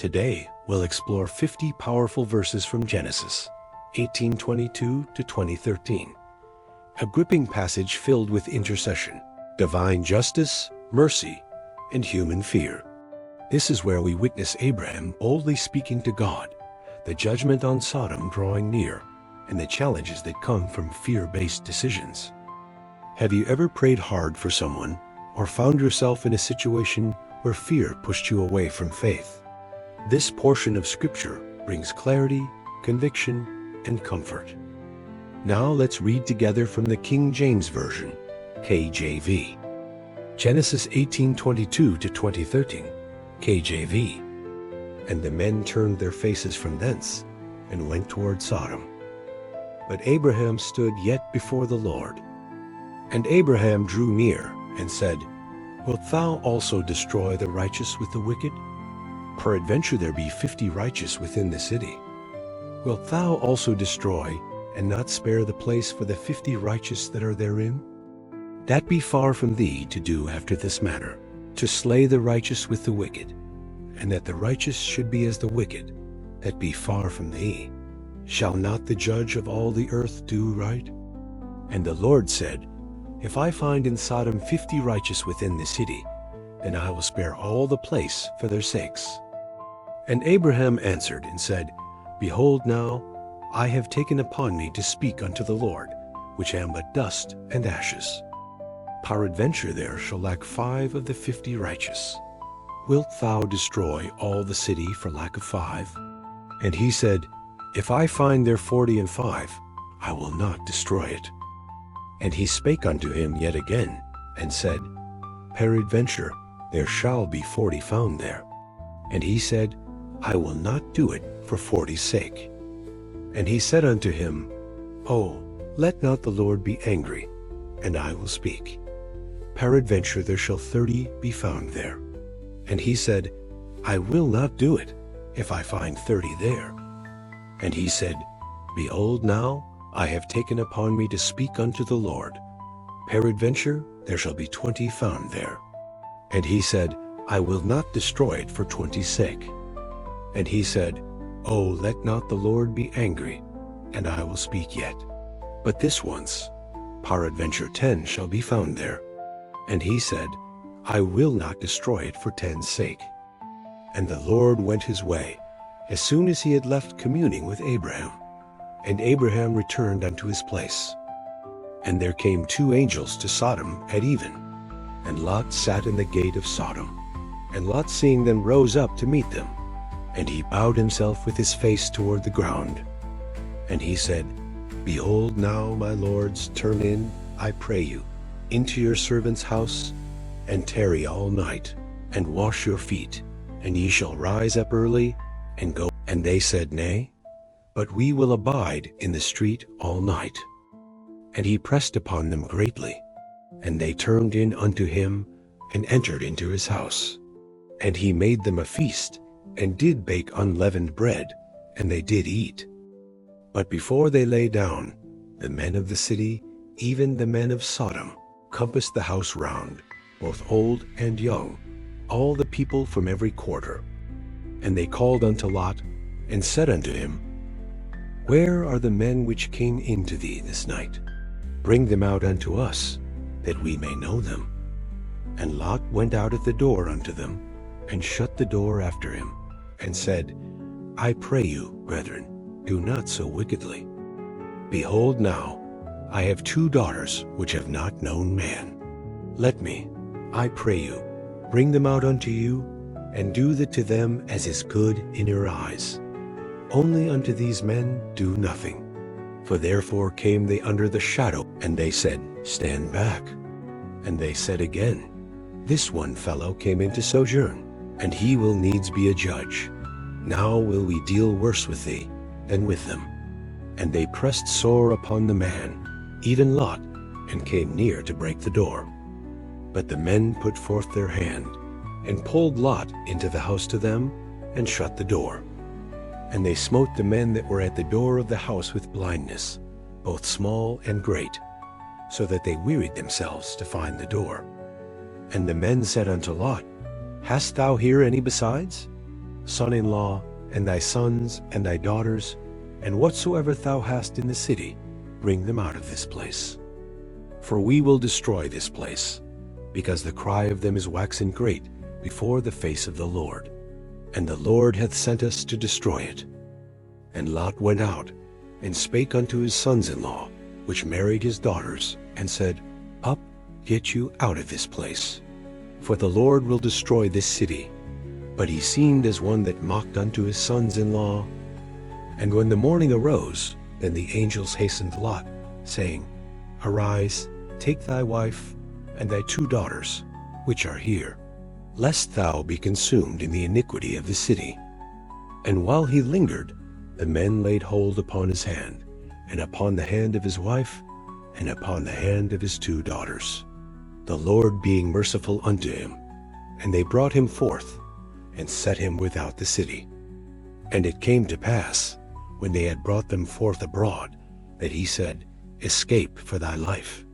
Today, we'll explore 50 powerful verses from Genesis 18:22 to 20:13. A gripping passage filled with intercession, divine justice, mercy, and human fear. This is where we witness Abraham boldly speaking to God, the judgment on Sodom drawing near, and the challenges that come from fear-based decisions. Have you ever prayed hard for someone, or found yourself in a situation where fear pushed you away from faith? This portion of Scripture brings clarity, conviction, and comfort. Now let's read together from the King James Version, KJV. Genesis 18:22 to 20:13, KJV. And the men turned their faces from thence, and went toward Sodom. But Abraham stood yet before the Lord. And Abraham drew near, and said, Wilt thou also destroy the righteous with the wicked? Peradventure there be 50 righteous within the city. Wilt thou also destroy, and not spare the place for the 50 righteous that are therein? That be far from thee to do after this manner, to slay the righteous with the wicked, and that the righteous should be as the wicked, that be far from thee. Shall not the judge of all the earth do right? And the Lord said, If I find in Sodom 50 righteous within the city, then I will spare all the place for their sakes. And Abraham answered and said, Behold now, I have taken upon me to speak unto the Lord, which am but dust and ashes. Peradventure there shall lack 5 of the 50 righteous. Wilt thou destroy all the city for lack of 5? And he said, If I find there 45, I will not destroy it. And he spake unto him yet again, and said, Peradventure there shall be 40 found there. And he said, I will not do it for 40's sake. And he said unto him, Oh, let not the Lord be angry, and I will speak. Peradventure there shall 30 be found there. And he said, I will not do it, if I find 30 there. And he said, Behold now, I have taken upon me to speak unto the Lord. Peradventure there shall be 20 found there. And he said, I will not destroy it for 20's sake. And he said, Oh, let not the Lord be angry, and I will speak yet. But this once, peradventure 10 shall be found there. And he said, I will not destroy it for 10's sake. And the Lord went his way, as soon as he had left communing with Abraham. And Abraham returned unto his place. And there came 2 angels to Sodom at even. And Lot sat in the gate of Sodom. And Lot seeing them rose up to meet them. And he bowed himself with his face toward the ground. And he said, Behold now, my lords, turn in, I pray you, into your servant's house, and tarry all night, and wash your feet, and ye shall rise up early, and go. And they said, Nay, but we will abide in the street all night. And he pressed upon them greatly. And they turned in unto him, and entered into his house. And he made them a feast, and did bake unleavened bread, and they did eat. But before they lay down, the men of the city, even the men of Sodom, compassed the house round, both old and young, all the people from every quarter. And they called unto Lot, and said unto him, Where are the men which came in to thee this night? Bring them out unto us, that we may know them. And Lot went out at the door unto them, and shut the door after him, and said, I pray you, brethren, do not so wickedly. Behold now, I have 2 daughters which have not known man. Let me, I pray you, bring them out unto you, and do to them as is good in your eyes. Only unto these men do nothing. For therefore came they under the shadow, and they said, Stand back. And they said again, This one fellow came into sojourn, and he will needs be a judge. Now will we deal worse with thee than with them. And they pressed sore upon the man, even Lot, and came near to break the door. But the men put forth their hand, and pulled Lot into the house to them, and shut the door. And they smote the men that were at the door of the house with blindness, both small and great, so that they wearied themselves to find the door. And the men said unto Lot, Hast thou here any besides? son-in-law, and thy sons, and thy daughters, and whatsoever thou hast in the city, bring them out of this place. For we will destroy this place, because the cry of them is waxen great before the face of the Lord, and the Lord hath sent us to destroy it. And Lot went out, and spake unto his sons-in-law, which married his daughters, and said, Up, get you out of this place, for the Lord will destroy this city. But he seemed as one that mocked unto his sons-in-law. And when the morning arose, then the angels hastened Lot, saying, Arise, take thy wife, and thy 2 daughters, which are here, lest thou be consumed in the iniquity of the city. And while he lingered, the men laid hold upon his hand, and upon the hand of his wife, and upon the hand of his 2 daughters, the Lord being merciful unto him. And they brought him forth, and set him without the city. And it came to pass, when they had brought them forth abroad, that he said, Escape for thy life.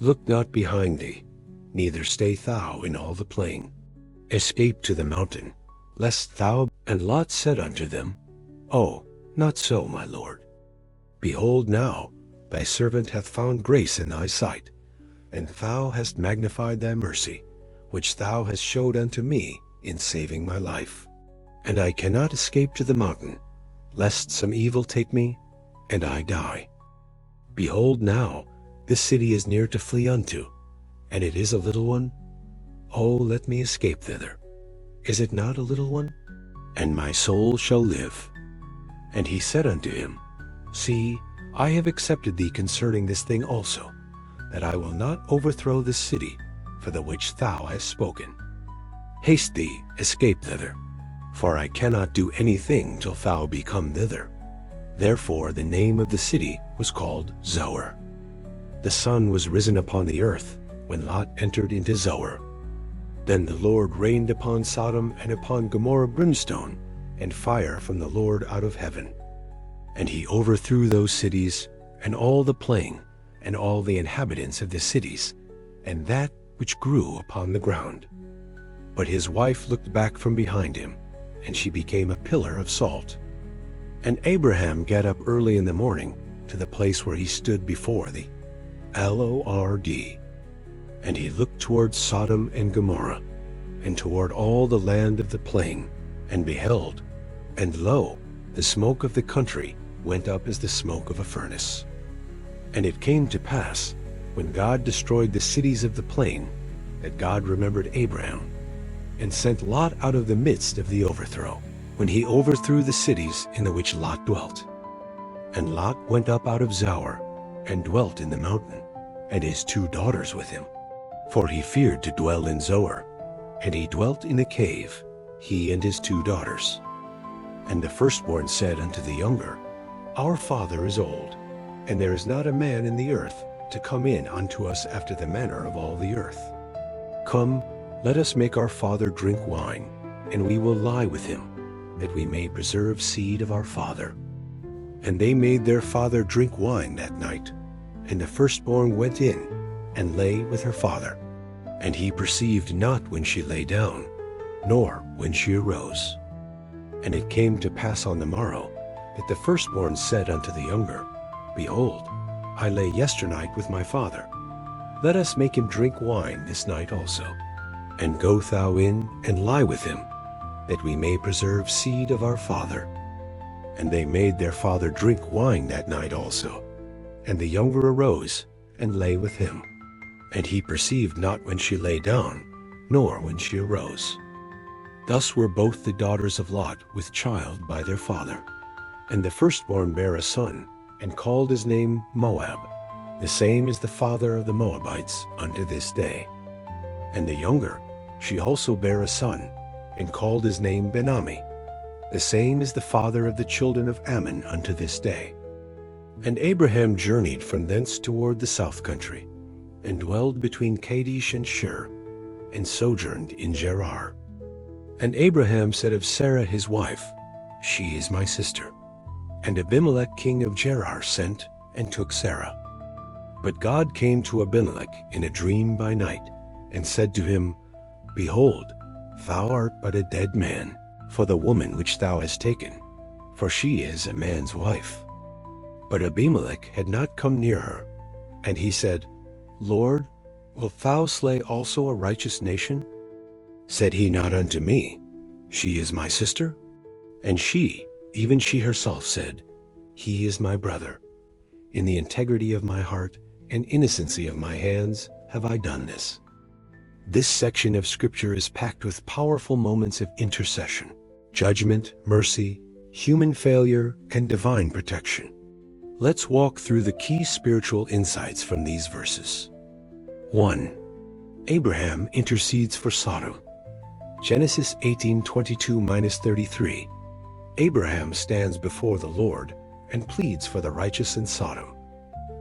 Look not behind thee, neither stay thou in all the plain. Escape to the mountain, lest thou. And Lot said unto them, Oh, not so, my lord. Behold now, thy servant hath found grace in thy sight, and thou hast magnified thy mercy, which thou hast showed unto me in saving my life. And I cannot escape to the mountain, lest some evil take me, and I die. Behold now, this city is near to flee unto, and it is a little one. Oh, let me escape thither. Is it not a little one? And my soul shall live. And he said unto him, See, I have accepted thee concerning this thing also, that I will not overthrow this city for the which thou hast spoken. Haste thee, escape thither, for I cannot do anything till thou be come thither. Therefore the name of the city was called Zoar. The sun was risen upon the earth when Lot entered into Zoar. Then the Lord rained upon Sodom and upon Gomorrah brimstone and fire from the Lord out of heaven. And he overthrew those cities, and all the plain, and all the inhabitants of the cities, and that which grew upon the ground. But his wife looked back from behind him, and she became a pillar of salt. And Abraham got up early in the morning to the place where he stood before the Lord. And he looked toward Sodom and Gomorrah, and toward all the land of the plain, and beheld, and lo, the smoke of the country went up as the smoke of a furnace. And it came to pass, when God destroyed the cities of the plain, that God remembered Abraham, and sent Lot out of the midst of the overthrow, when he overthrew the cities in the which Lot dwelt. And Lot went up out of Zoar, and dwelt in the mountain, and his 2 daughters with him. For he feared to dwell in Zoar, and he dwelt in a cave, he and his 2 daughters. And the firstborn said unto the younger, Our father is old, and there is not a man in the earth to come in unto us after the manner of all the earth. Come, let us make our father drink wine, and we will lie with him, that we may preserve seed of our father. And they made their father drink wine that night. And the firstborn went in, and lay with her father. And he perceived not when she lay down, nor when she arose. And it came to pass on the morrow, that the firstborn said unto the younger, Behold, I lay yesternight with my father. Let us make him drink wine this night also. And go thou in, and lie with him, that we may preserve seed of our father. And they made their father drink wine that night also. And the younger arose, and lay with him. And he perceived not when she lay down, nor when she arose. Thus were both the daughters of Lot with child by their father. And the firstborn bare a son, and called his name Moab. The same is the father of the Moabites unto this day. And the younger, she also bare a son, and called his name Benami. The same is the father of the children of Ammon unto this day. And Abraham journeyed from thence toward the south country, and dwelled between Kadesh and Shur, and sojourned in Gerar. And Abraham said of Sarah his wife, She is my sister. And Abimelech king of Gerar sent, and took Sarah. But God came to Abimelech in a dream by night, and said to him, Behold, thou art but a dead man, for the woman which thou hast taken, for she is a man's wife. But Abimelech had not come near her. And he said, Lord, wilt thou slay also a righteous nation? Said he not unto me, She is my sister? And she, even she herself, said, He is my brother. In the integrity of my heart and innocency of my hands have I done this. This section of Scripture is packed with powerful moments of intercession, judgment, mercy, human failure, and divine protection. Let's walk through the key spiritual insights from these verses. 1. Abraham intercedes for Sodom. Genesis 18:22-33. Abraham stands before the Lord and pleads for the righteous in Sodom,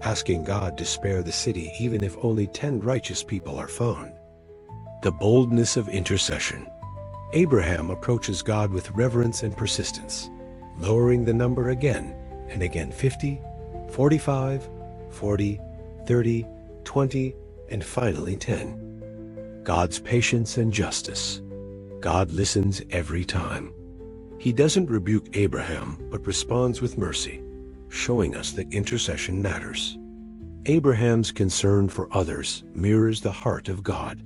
asking God to spare the city even if only 10 righteous people are found. The boldness of intercession. Abraham approaches God with reverence and persistence, lowering the number again and again 50, 45, 40, 30, 20, and finally 10. God's patience and justice. God listens every time. He doesn't rebuke Abraham, but responds with mercy, showing us that intercession matters. Abraham's concern for others mirrors the heart of God.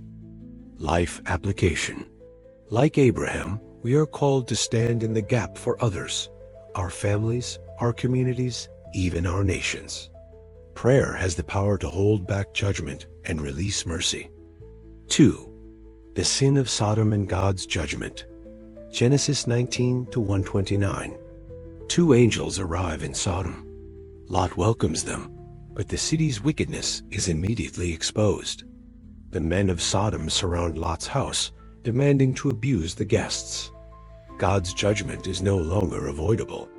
Life application. Like Abraham, we are called to stand in the gap for others, our families, our communities, even our nations. Prayer has the power to hold back judgment and release mercy. 2. The sin of Sodom and God's judgment. Genesis 19:129. 2 angels arrive in Sodom. Lot welcomes them, but the city's wickedness is immediately exposed. The men of Sodom surround Lot's house, demanding to abuse the guests. God's judgment is no longer avoidable.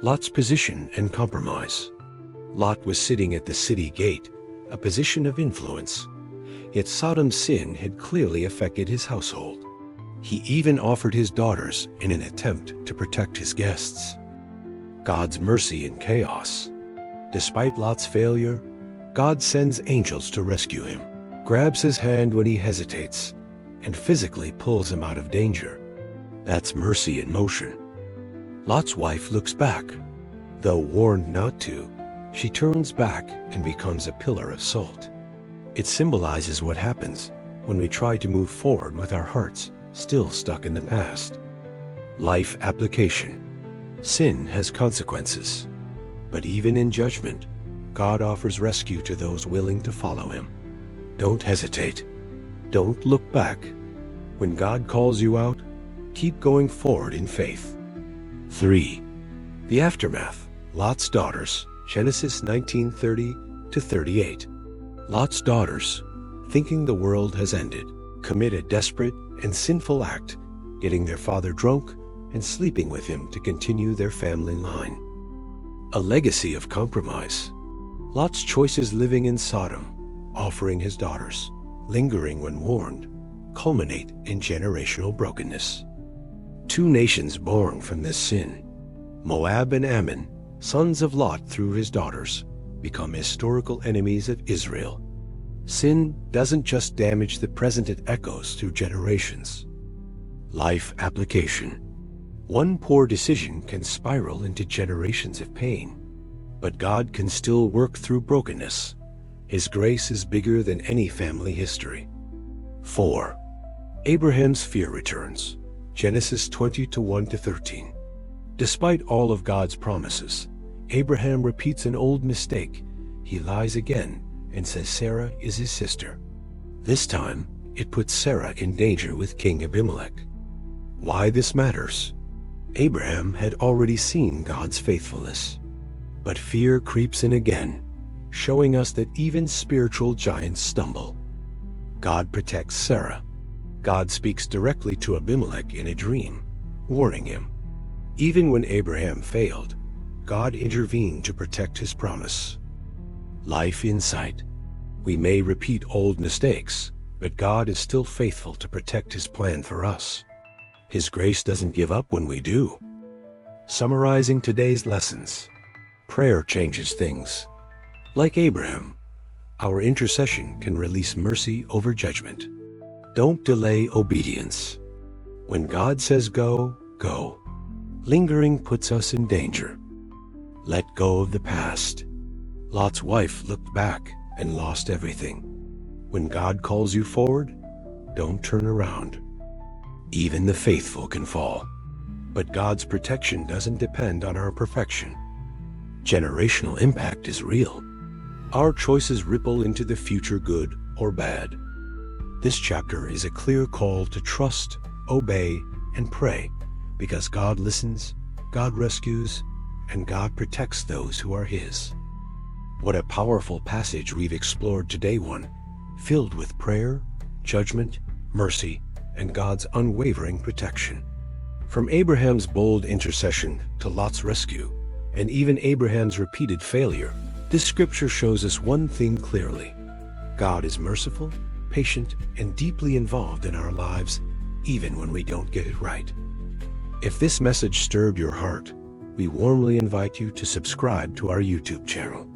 Lot's position and compromise. Lot was sitting at the city gate, a position of influence. Yet Sodom's sin had clearly affected his household. He even offered his daughters in an attempt to protect his guests. God's mercy in chaos. Despite Lot's failure, God sends angels to rescue him, grabs his hand when he hesitates, and physically pulls him out of danger. That's mercy in motion. Lot's wife looks back. Though warned not to, she turns back and becomes a pillar of salt. It symbolizes what happens when we try to move forward with our hearts still stuck in the past. Life application. Sin has consequences, but even in judgment, God offers rescue to those willing to follow him. Don't hesitate. Don't look back. When God calls you out, keep going forward in faith. 3. The aftermath. Lot's daughters. Genesis 19:30-38. Lot's daughters, thinking the world has ended, commit a desperate and sinful act, getting their father drunk and sleeping with him to continue their family line. A legacy of compromise. Lot's choices living in Sodom, offering his daughters, lingering when warned, culminate in generational brokenness. 2 nations born from this sin. Moab and Ammon, sons of Lot through his daughters, become historical enemies of Israel. Sin doesn't just damage the present, it echoes through generations. Life application. One poor decision can spiral into generations of pain, but God can still work through brokenness. His grace is bigger than any family history. 4. Abraham's fear returns. Genesis 20:1-13. Despite all of God's promises, Abraham repeats an old mistake. He lies again and says Sarah is his sister. This time, it puts Sarah in danger with King Abimelech. Why this matters? Abraham had already seen God's faithfulness. But fear creeps in again, showing us that even spiritual giants stumble. God protects Sarah. God speaks directly to Abimelech in a dream, warning him. Even when Abraham failed, God intervened to protect his promise. Life insight. We may repeat old mistakes, but God is still faithful to protect his plan for us. His grace doesn't give up when we do. Summarizing today's lessons. Prayer changes things. Like Abraham, our intercession can release mercy over judgment. Don't delay obedience. When God says go, go. Lingering puts us in danger. Let go of the past. Lot's wife looked back and lost everything. When God calls you forward, don't turn around. Even the faithful can fall, but God's protection doesn't depend on our perfection. Generational impact is real. Our choices ripple into the future, good or bad. This chapter is a clear call to trust, obey, and pray, because God listens, God rescues, and God protects those who are His. What a powerful passage we've explored today, one filled with prayer, judgment, mercy, and God's unwavering protection. From Abraham's bold intercession to Lot's rescue, and even Abraham's repeated failure, this scripture shows us one thing clearly. God is merciful, patient, and deeply involved in our lives, even when we don't get it right. If this message stirred your heart, we warmly invite you to subscribe to our YouTube channel.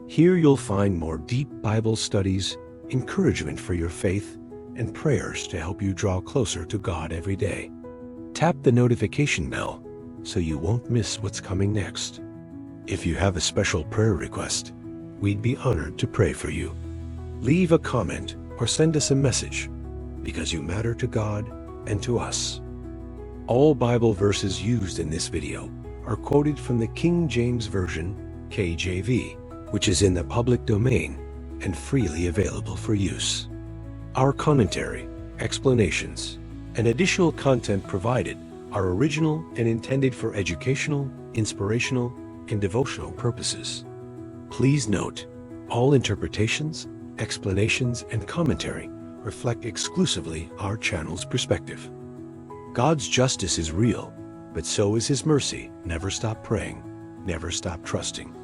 Here you'll find more deep Bible studies, encouragement for your faith, and prayers to help you draw closer to God every day. Tap the notification bell so you won't miss what's coming next. If you have a special prayer request, we'd be honored to pray for you. Leave a comment or send us a message, because you matter to God and to us. All Bible verses used in this video are quoted from the King James Version, KJV, which is in the public domain and freely available for use. Our commentary, explanations, and additional content provided are original and intended for educational, inspirational, and devotional purposes. Please note, all interpretations, explanations, and commentary reflect exclusively our channel's perspective. God's justice is real, but so is His mercy. Never stop praying, never stop trusting.